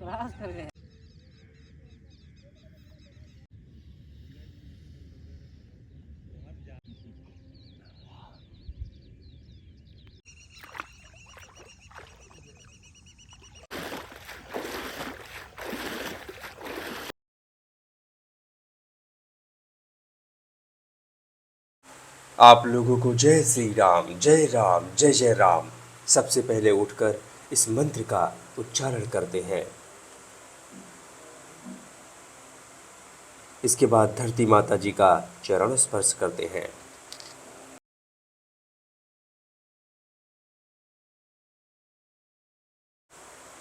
आप लोगों को जय श्री राम, जय राम, जय जय राम। सबसे पहले उठकर इस मंत्र का उच्चारण करते हैं। इसके बाद धरती माता जी का चरण स्पर्श करते हैं।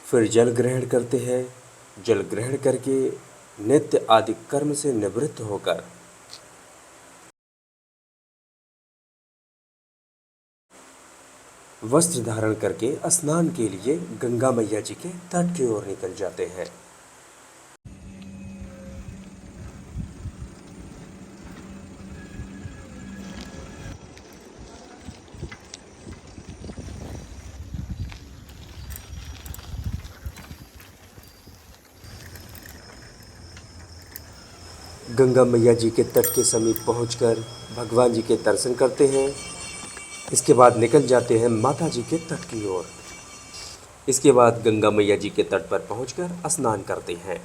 फिर जल ग्रहण करते हैं। जल ग्रहण करके नित्य आदि कर्म से निवृत्त होकर वस्त्र धारण करके स्नान के लिए गंगा मैया जी के तट की ओर निकल जाते हैं। गंगा मैया जी के तट के समीप पहुंचकर भगवान जी के दर्शन करते हैं। इसके बाद निकल जाते हैं माता जी के तट की ओर। इसके बाद गंगा मैया जी के तट पर पहुंचकर स्नान करते हैं।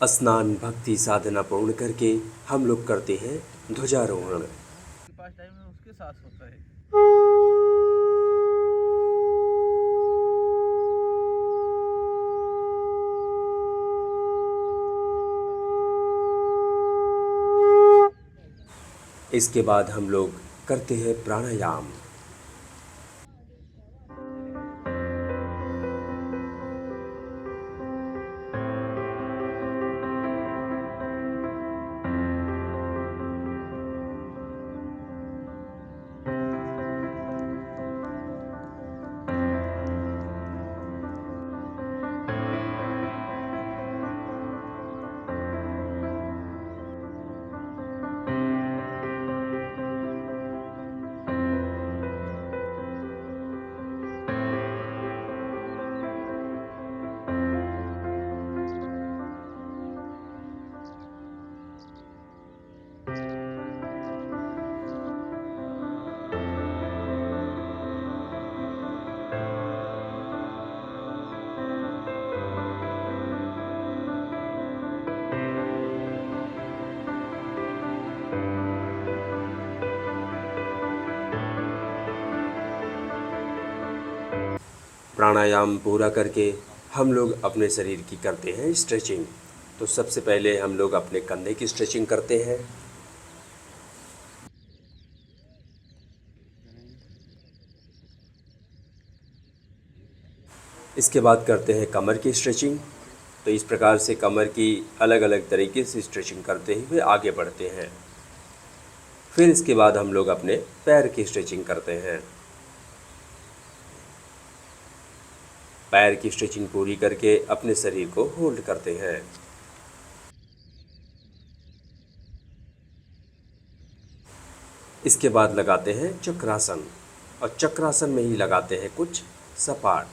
स्नान भक्ति साधना पूर्ण करके हम लोग करते हैं ध्वजारोहण। पास टाइम में उसके साथ होता है। इसके बाद हम लोग करते हैं प्राणायाम। प्राणायाम पूरा करके हम लोग अपने शरीर की करते हैं स्ट्रेचिंग। तो सबसे पहले हम लोग अपने कंधे की स्ट्रेचिंग करते हैं। इसके बाद करते हैं कमर की स्ट्रेचिंग। तो इस प्रकार से कमर की अलग अलग तरीके से स्ट्रेचिंग करते हुए आगे बढ़ते हैं। फिर इसके बाद हम लोग अपने पैर की स्ट्रेचिंग करते हैं। पैर की स्ट्रेचिंग पूरी करके अपने शरीर को होल्ड करते हैं। इसके बाद लगाते हैं चक्रासन, और चक्रासन में ही लगाते हैं कुछ सपाट।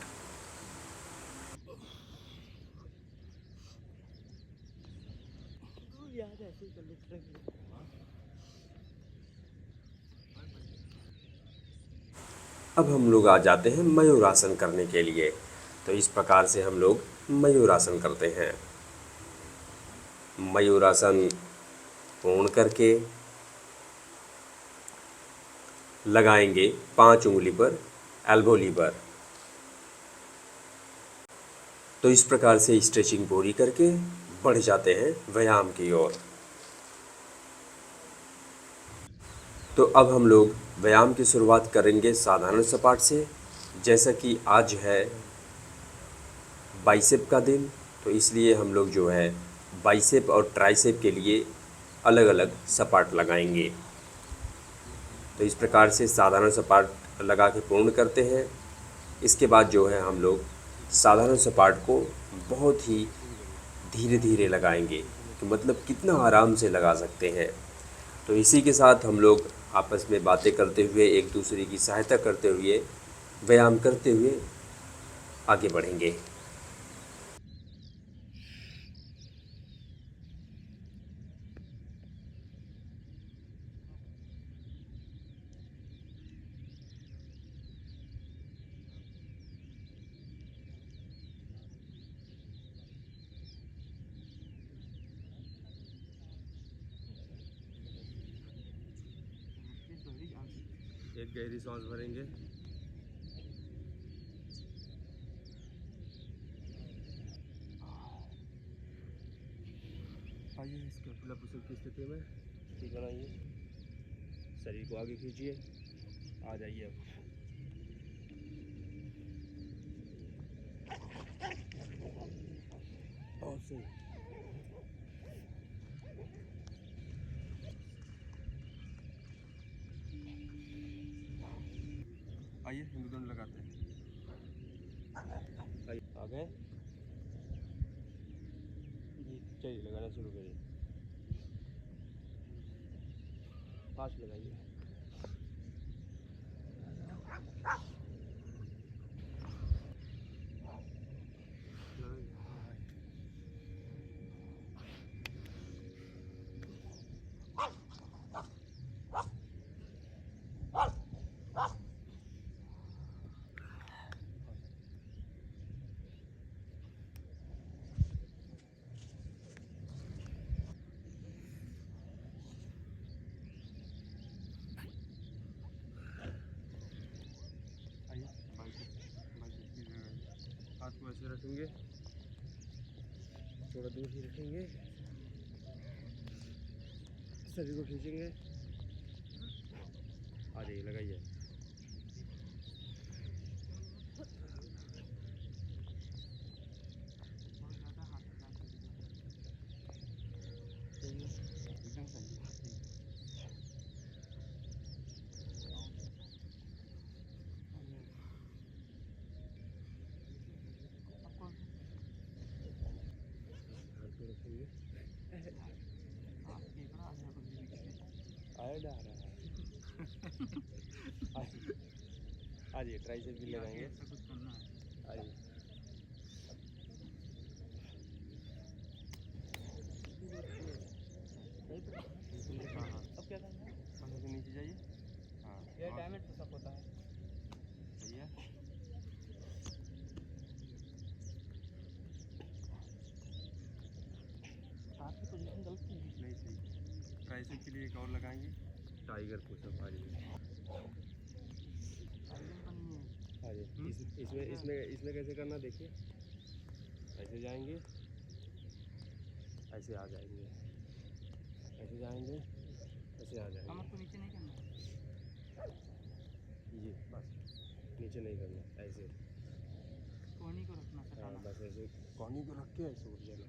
अब हम लोग आ जाते हैं मयूरासन करने के लिए। तो इस प्रकार से हम लोग मयूरासन करते हैं। मयूरासन पूर्ण करके लगाएंगे 5 उंगली पर एल्बो लीवर। तो इस प्रकार से स्ट्रेचिंग पूरी करके बढ़ जाते हैं व्यायाम की ओर। तो अब हम लोग व्यायाम की शुरुआत करेंगे साधारण सपाट से। जैसा कि आज है बाइसेप का दिन, तो इसलिए हम लोग जो है बाइसेप और ट्राइसेप के लिए अलग अलग सपाट लगाएंगे। तो इस प्रकार से साधारण सपाट लगा के पूर्ण करते हैं। इसके बाद जो है हम लोग साधारण सपाट को बहुत ही धीरे धीरे लगाएंगे, तो मतलब कितना आराम से लगा सकते हैं। तो इसी के साथ हम लोग आपस में बातें करते हुए, एक दूसरे की सहायता करते हुए, व्यायाम करते हुए आगे बढ़ेंगे। एक गहरी सांस भरेंगे। आइए इसके खुला पुशअप की स्थिति में ठीक बनाइए, शरीर को आगे खींचिए, आ जाइए अब। और सही। आइए हिंदुदंड लगाते हैं। आइए आ गए जी, चलिए लगाना शुरू करिए। फास्ट लगाइए। आइए बाइसेप की जगह हाथ को ऐसे रखेंगे, थोड़ा दूर ही रखेंगे, शरीर को खींचेंगे, आ जाइए लगाइए। एकदम सही। हाथ को रखेंगे, आया डा रहा है। आ जाइए ट्राइसेप भी लगाएंगे। आइए अब क्या करना है, बस ऐसे नीचे जाइए। हाँ ये डायमंड पुशअप होता है। सही है। हाथ की पोजीशन गलत है। नहीं सही। ट्राइसेप के लिए एक और लगाएंगे, टाइगर पुशअप। आ जाइए आ जाइए। इसमें इसमें इसमें कैसे करना देखिए, ऐसे जाएंगे, ऐसे आ जाएंगे, ऐसे जाएंगे, ऐसे आ जाएंगे। कमर को नीचे नहीं करना जी, बस नीचे नहीं करना, ऐसे कोहनी को रखना। हाँ बस ऐसे कोहनी को रख के ऐसे उठ जाना।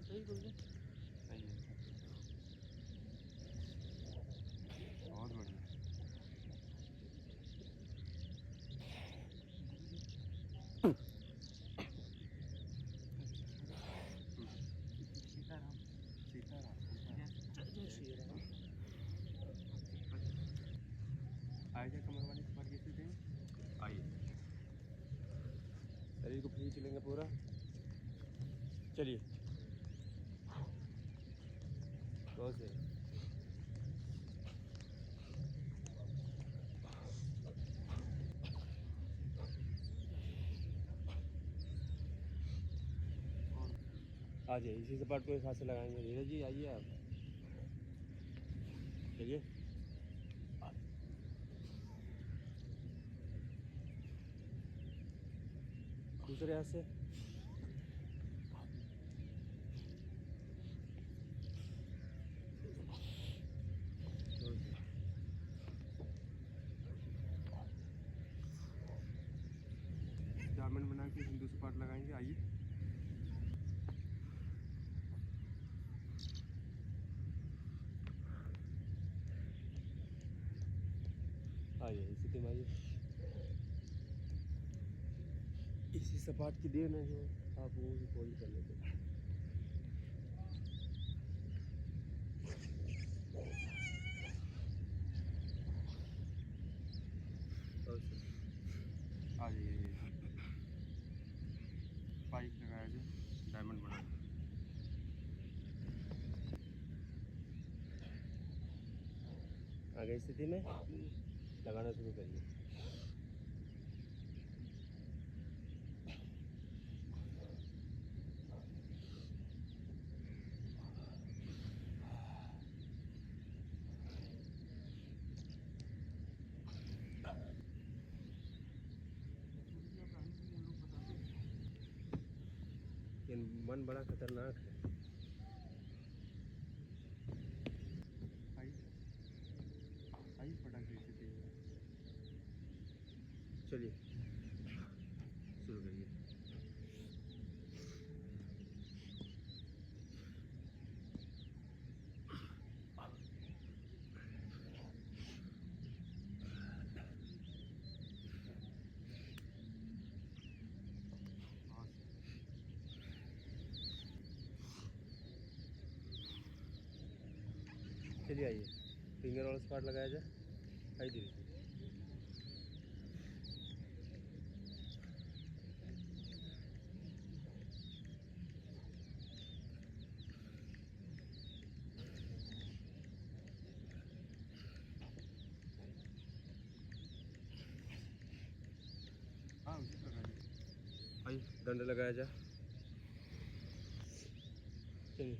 सही बोल रहे, सही है, बहुत बढ़िया। सीताराम सीताराम जय श्री राम। आइए कमर वाली सपाट की स्थिति में आइए, शरीर को खींच लेंगे पूरा। चलिए बहुत सही। आ जाइए, इसी सपाट को एक हाथ से लगाएंगे। धीरज जी आइए आप, चलिए दूसरे हाथ से। हिंदू सपाट लगाएंगे। आइए, आइए स्थिति में आइए। इसी सपाट की देन है जो आप वो भी खोल कर लेते हैं। आ जाइए, पाइप लगाया जो डायमंड बना। आगे स्थिति में लगाना शुरू करिए। ये मन बड़ा खतरनाक है। आई फटाक से स्थिति। चलिए शुरू करिए। चलिए आइए, फिंगर वाला स्पॉट लगाया जाए। आई धीरे धीरे। हाँ उसी प्रकार। आइए दंड लगाया जाए। चलिए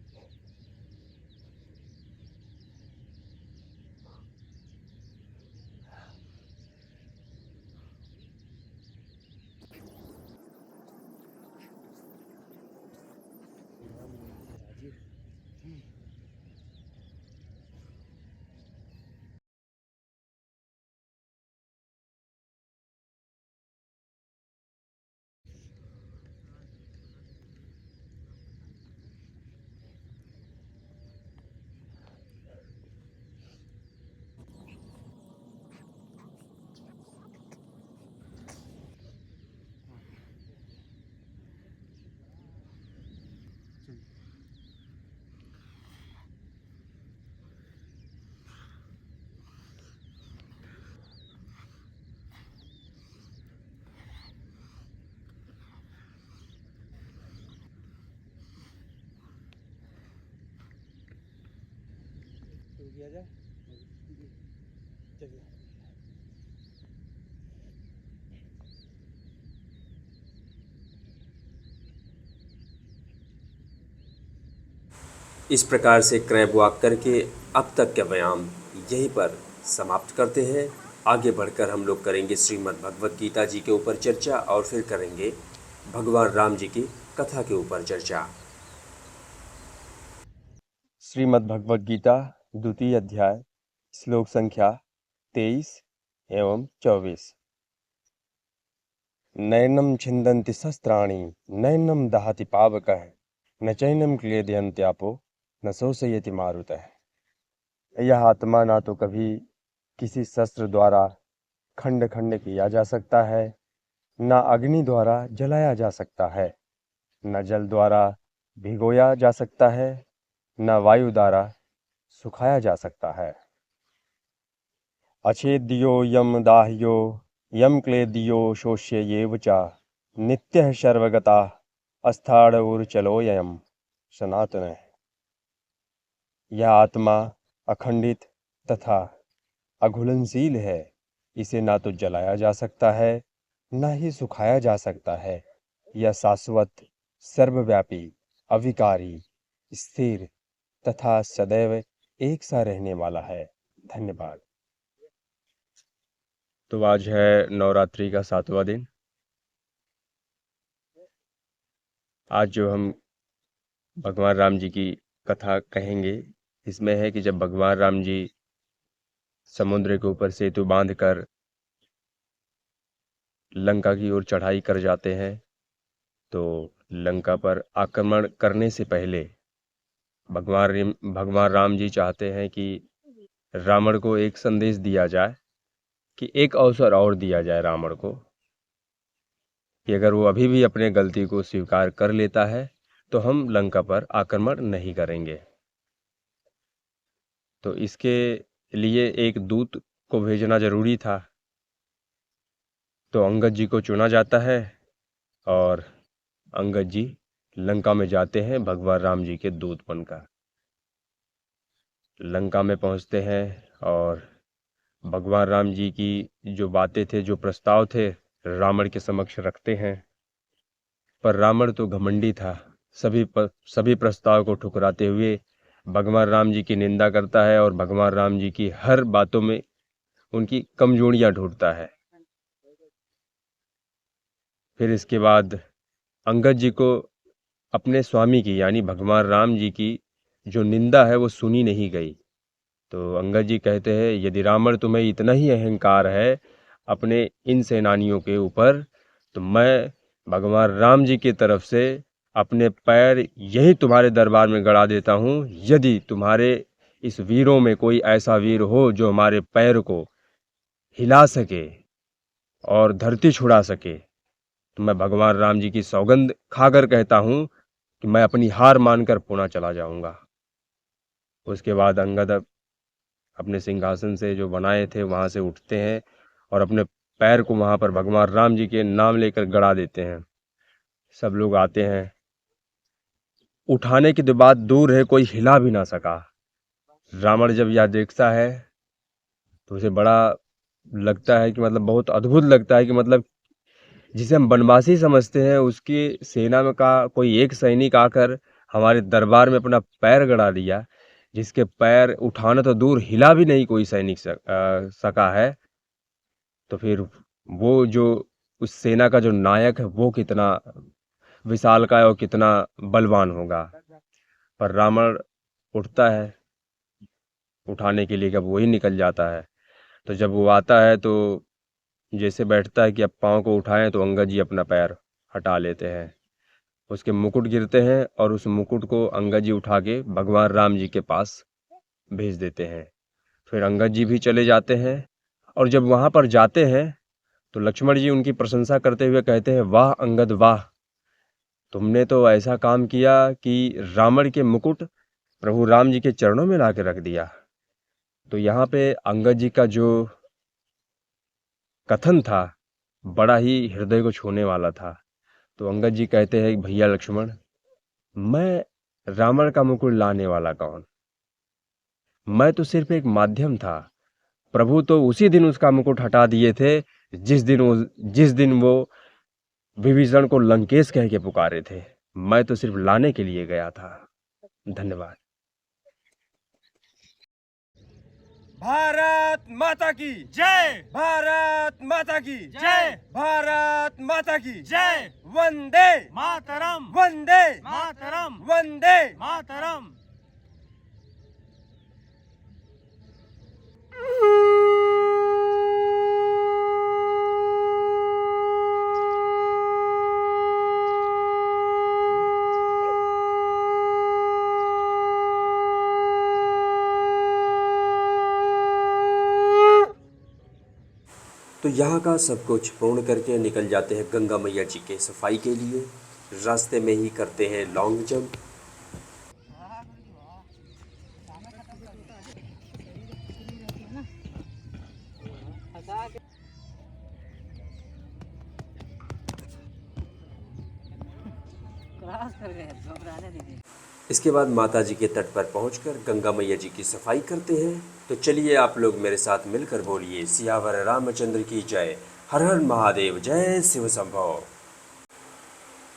शुरू किया जाए। चलिए इस प्रकार से क्रैब वॉक करके अब तक का व्यायाम यहीं पर समाप्त करते हैं। आगे बढ़कर हम लोग करेंगे श्रीमद् भगवत गीता जी के ऊपर चर्चा और फिर करेंगे भगवान राम जी की कथा के ऊपर चर्चा। श्रीमद् भगवत गीता द्वितीय अध्याय श्लोक संख्या 23 एवं 24। नैनम छिन्दन्ति शस्त्राणि नैनम दहति पावकः न चैनम क्लेदयन्त्यापो न शोषयति मारुतः। यह आत्मा ना तो कभी किसी शस्त्र द्वारा खंड खंड किया जा सकता है, न अग्नि द्वारा जलाया जा सकता है, न जल द्वारा भिगोया जा सकता है, न वायु द्वारा सुखाया जा सकता है। अछेद्यो यम दाह्यो यम क्लेदियो शोष्ययेव च नित्यः सर्वगता अस्थाणुर्चलोऽयं सनातन। यह आत्मा अखंडित तथा अघुलनशील है। इसे ना तो जलाया जा सकता है, न ही सुखाया जा सकता है। यह शाश्वत, सर्वव्यापी, अविकारी, स्थिर तथा सदैव एक सा रहने वाला है। धन्यवाद। तो आज है नवरात्रि का 7वां दिन। आज जो हम भगवान राम जी की कथा कहेंगे, इसमें है कि जब भगवान राम जी समुद्र के ऊपर सेतु बांधकर लंका की ओर चढ़ाई कर जाते हैं, तो लंका पर आक्रमण करने से पहले भगवान राम जी चाहते हैं कि रावण को एक संदेश दिया जाए, कि एक अवसर और दिया जाए रावण को, कि अगर वो अभी भी अपने गलती को स्वीकार कर लेता है तो हम लंका पर आक्रमण नहीं करेंगे। तो इसके लिए एक दूत को भेजना जरूरी था। तो अंगद जी को चुना जाता है और अंगद जी लंका में जाते हैं भगवान राम जी के दूत बनकर। लंका में पहुंचते हैं और भगवान राम जी की जो बातें थे, जो प्रस्ताव थे, रावण के समक्ष रखते हैं। पर रावण तो घमंडी था, सभी प्रस्ताव को ठुकराते हुए भगवान राम जी की निंदा करता है और भगवान राम जी की हर बातों में उनकी कमजोरियां ढूंढता है। फिर इसके बाद अंगद जी को अपने स्वामी की यानी भगवान राम जी की जो निंदा है वो सुनी नहीं गई। तो अंगद जी कहते हैं, यदि रावण तुम्हें इतना ही अहंकार है अपने इन सेनानियों के ऊपर, तो मैं भगवान राम जी की तरफ से अपने पैर यही तुम्हारे दरबार में गड़ा देता हूँ। यदि तुम्हारे इस वीरों में कोई ऐसा वीर हो जो हमारे पैर को हिला सके और धरती छुड़ा सके, तो मैं भगवान राम जी की सौगंध खाकर कहता हूँ कि मैं अपनी हार मानकर पुणे चला जाऊंगा। उसके बाद अंगद अपने सिंहासन से जो बनाए थे वहां से उठते हैं और अपने पैर को वहां पर भगवान राम जी के नाम लेकर गड़ा देते हैं। सब लोग आते हैं, उठाने की तो बात दूर है, कोई हिला भी ना सका। रावण जब यह देखता है तो उसे बड़ा लगता है कि मतलब बहुत अद्भुत लगता है कि मतलब जिसे हम बनवासी समझते हैं उसकी सेना में का कोई एक सैनिक आकर हमारे दरबार में अपना पैर गड़ा दिया, जिसके पैर उठाना तो दूर हिला भी नहीं कोई सैनिक सका है। तो फिर वो जो उस सेना का जो नायक है वो कितना विशालकाय और कितना बलवान होगा। पर रावण उठता है उठाने के लिए, जब वही निकल जाता है तो जब वो आता है तो जैसे बैठता है कि अब पाँव को उठाएं तो अंगद जी अपना पैर हटा लेते हैं। उसके मुकुट गिरते हैं और उस मुकुट को अंगद जी उठा के भगवान राम जी के पास भेज देते हैं। फिर अंगद जी भी चले जाते हैं और जब वहां पर जाते हैं तो लक्ष्मण जी उनकी प्रशंसा करते हुए कहते हैं, वाह अंगद वाह, तुमने तो ऐसा काम किया कि रावण के मुकुट प्रभु राम जी के चरणों में ला के रख दिया। तो यहाँ पे अंगद जी का जो कथन था बड़ा ही हृदय को छूने वाला था। तो अंगद जी कहते हैं, भैया लक्ष्मण, मैं रावण का मुकुट लाने वाला कौन, मैं तो सिर्फ एक माध्यम था। प्रभु तो उसी दिन उसका मुकुट हटा दिए थे जिस दिन वो विभीषण को लंकेश कह के पुकारे थे। मैं तो सिर्फ लाने के लिए गया था। धन्यवाद। भारत माता की जय, भारत माता की जय, भारत माता की जय। वंदे मातरम, वंदे मातरम, वंदे मातरम। तो यहाँ का सब कुछ पूर्ण करके निकल जाते हैं गंगा मैया जी के सफाई के लिए। रास्ते में ही करते हैं लॉन्ग जंप। इसके बाद माता जी के तट पर पहुंचकर गंगा मैया जी की सफाई करते हैं। तो चलिए आप लोग मेरे साथ मिलकर बोलिए, सियावर रामचंद्र की जय, हर हर महादेव, जय शिव शंभो,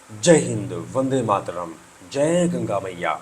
जय हिंद, वंदे मातरम, जय गंगा मैया।